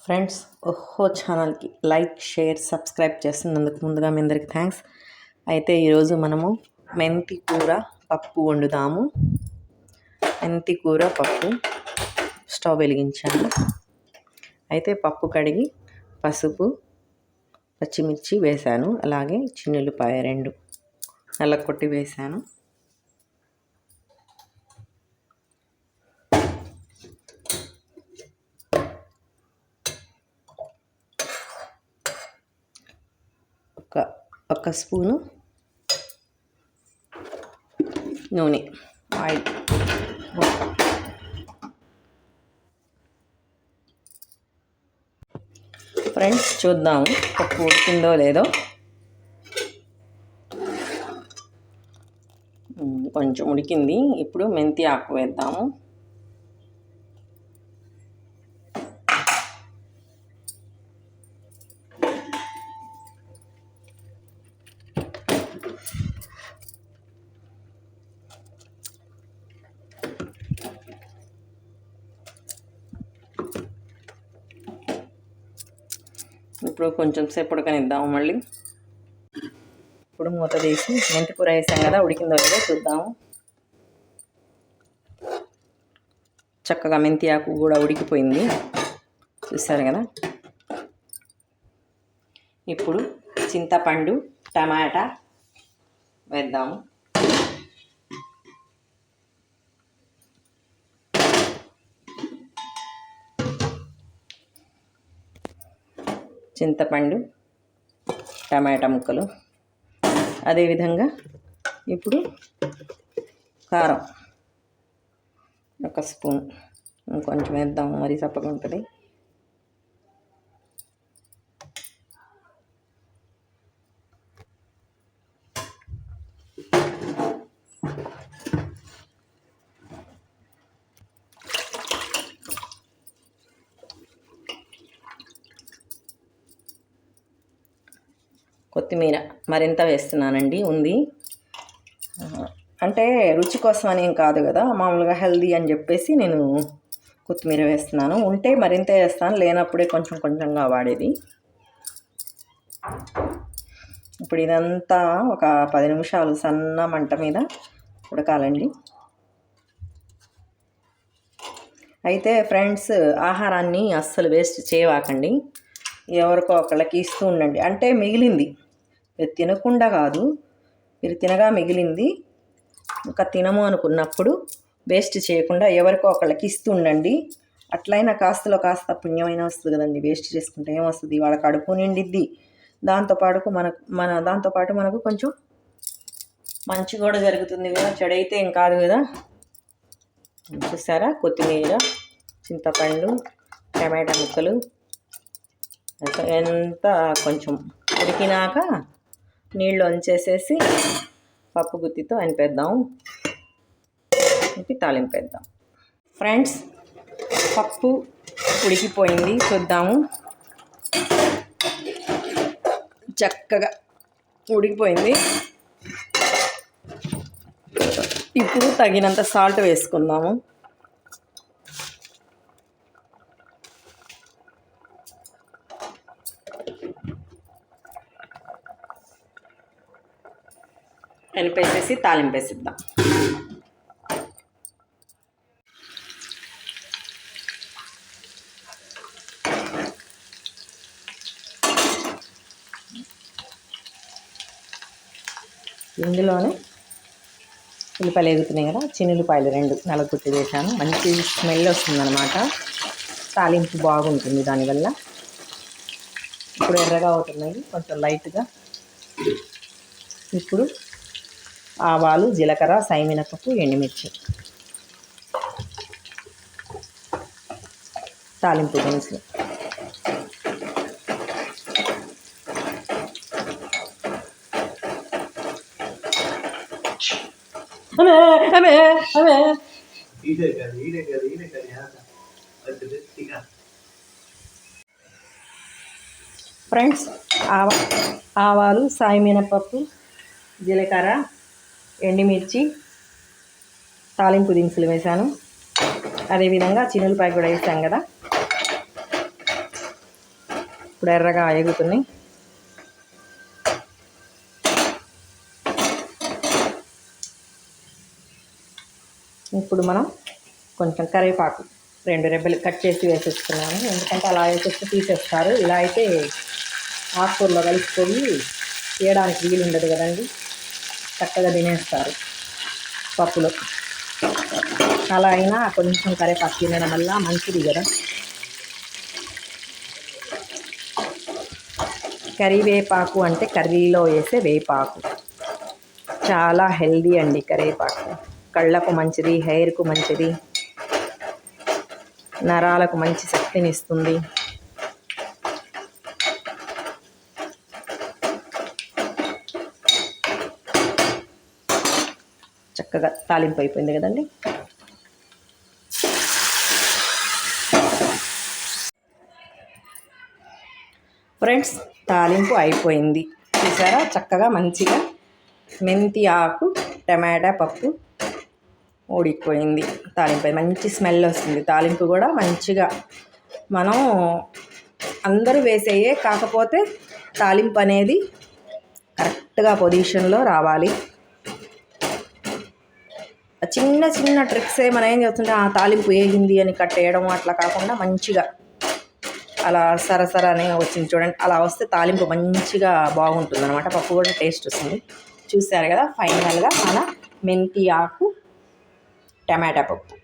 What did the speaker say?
Friends, ఓహో ఛానల్కి like, share, subscribe చేస్తున్నందుకు ముందుగా మీ అందరికీ థ్యాంక్స్. అయితే ఈరోజు మనము మెంతి కూర పప్పు వండుదాము. మెంతి కూర పప్పు స్టవ్ వెలిగించాను. అయితే పప్పు కడిగి పసుపు, పచ్చిమిర్చి వేశాను. అలాగే చిన్నుల్లిపాయ 2 నల్లకొట్టి వేశాను. ఒక స్పూను నూనె ఆయిల్. ఫ్రెండ్స్, చూద్దాము పప్పు ఉడికిందో లేదో. కొంచెం ఉడికింది. ఇప్పుడు మెంతి ఆకు వేద్దాము. ఇప్పుడు కొంచెం సేపు ఉడకనిద్దాము. మళ్ళీ ఇప్పుడు మూత తీసి మెంతి కూర వేసాం కదా, ఉడికిందో లేదో చూద్దాము. చక్కగా మెంతి ఆకు కూడా ఉడికిపోయింది, చూసారు కదా. ఇప్పుడు చింతపండు, టమాటా వేద్దాము. చింతపండు, టమాటా ముక్కలు. అదేవిధంగా ఇప్పుడు కారం 1 స్పూన్, కొంచెం వేద్దాము, మరీ చప్పగా ఉంటుంది. కొత్తిమీర మరింత వేస్తున్నానండి. ఉంది అంటే రుచి కోసం అని ఏం కాదు కదా, మామూలుగా హెల్దీ అని చెప్పేసి నేను కొత్తిమీర వేస్తున్నాను. ఉంటే మరింత వేస్తాను, లేనప్పుడే కొంచెం కొంచెంగా వాడేది. ఇప్పుడు ఇదంతా ఒక 10 నిమిషాలు సన్న మంట మీద ఉడకాలండి. అయితే ఫ్రెండ్స్, ఆహారాన్ని అస్సలు వేస్ట్ చేయవాకండి. ఎవరికో ఒకళ్ళకి ఇస్తూ ఉండండి. అంటే మిగిలింది మీరు తినకుండా కాదు, మీరు తినగా మిగిలింది ఇంకా తినము అనుకున్నప్పుడు వేస్ట్ చేయకుండా ఎవరికో ఒకళ్ళకి ఇస్తూ ఉండండి. అట్లయినా కాస్తలో కాస్త పుణ్యమైన వస్తుంది కదండి. వేస్ట్ చేసుకుంటే ఏమొస్తుంది, వాళ్ళ కడుపు నిండిద్ది. దాంతోపాటు మనకు కొంచెం మంచి కూడా జరుగుతుంది కదా, చెడైతే ఏం కాదు కదా. చూసారా, కొత్తిమీర, చింతపండు, టమాటా ముక్కలు ఎంత కొంచెం ఉడికినాక నీళ్ళు వంచేసేసి పప్పు గుత్తితో అనిపేద్దాం. తాలింపేద్దాం. ఫ్రెండ్స్, పప్పు ఉడికిపోయింది, చూద్దాము. చక్కగా ఉడికిపోయింది. ఇప్పుడు తగినంత సాల్ట్ వేసుకుందాము. కలిపేసేసి తాలింపేసిద్దాం. ఇందులోనే ఉల్లిపాయలు ఎగుతున్నాయి కదా, చిన్నుల్లిపాయలు 2 నలగొట్టి వేసాను. మంచి స్మెల్ వస్తుందన్నమాట, తాలింపు బాగుంటుంది దానివల్ల. ఇప్పుడు ఎర్రగా అవుతున్నాయి కొంచెం లైట్గా. ఇప్పుడు ఆవాలు, జీలకర్ర, సైమినపప్పు, ఎండుమిర్చి, తాలింపు దినుసులు. ఫ్రెండ్స్, ఆవాలు, సాయిమినపప్పు, జీలకర్ర, ఎండుమిర్చి, తాలింపు దినుసులు వేసాను. అదేవిధంగా చిన్నులపాయ కూడా వేసాం కదా. ఇప్పుడు ఎర్రగా ఎగుతున్నాయి. ఇప్పుడు మనం కొంచెం కరివేపాకు 2 రెబ్బలు కట్ చేసి వేసేస్తున్నాను. ఎందుకంటే అలా వేసేస్తే తీసేస్తారు. ఇలా అయితే ఆకుకూరలో కలిసిపోయి తీయడానికి వీలు ఉండదు కదండి, చక్కగా తినేస్తారు పప్పులో. అలా అయినా కొంచెం కరివేపాకు తినడం వల్ల మంచిది కదా. కరివేపాకు అంటే కర్రీలో వేసే వేపాకు, చాలా హెల్దీ అండి కరివేపాకు. కళ్ళకు మంచిది, హెయిర్కు మంచిది, నరాలకు మంచి శక్తిని ఇస్తుంది. చక్కగా తాలింపు అయిపోయింది కదండి. ఫ్రెండ్స్, తాలింపు అయిపోయింది చూసారా. చక్కగా మంచిగా మెంతి ఆకు టమాటా పప్పు ఉడికిపోయింది. తాలింపు మంచి స్మెల్ వస్తుంది. తాలింపు కూడా మంచిగా మనం అందరూ వేసేయే, కాకపోతే తాలింపు అనేది కరెక్ట్గా పొజిషన్లో రావాలి. చిన్న చిన్న ట్రిక్సే మనం ఏం చేస్తుంటే ఆ తాలింపు వేగింది అని కట్టేయడం అట్లా కాకుండా మంచిగా అలా సరసర అని వచ్చింది చూడండి. అలా వస్తే తాలింపు మంచిగా బాగుంటుంది అనమాట. పప్పు కూడా టేస్ట్ వస్తుంది. చూసారు కదా, ఫైనల్గా మన మెంతి ఆకు టమాటా పప్పు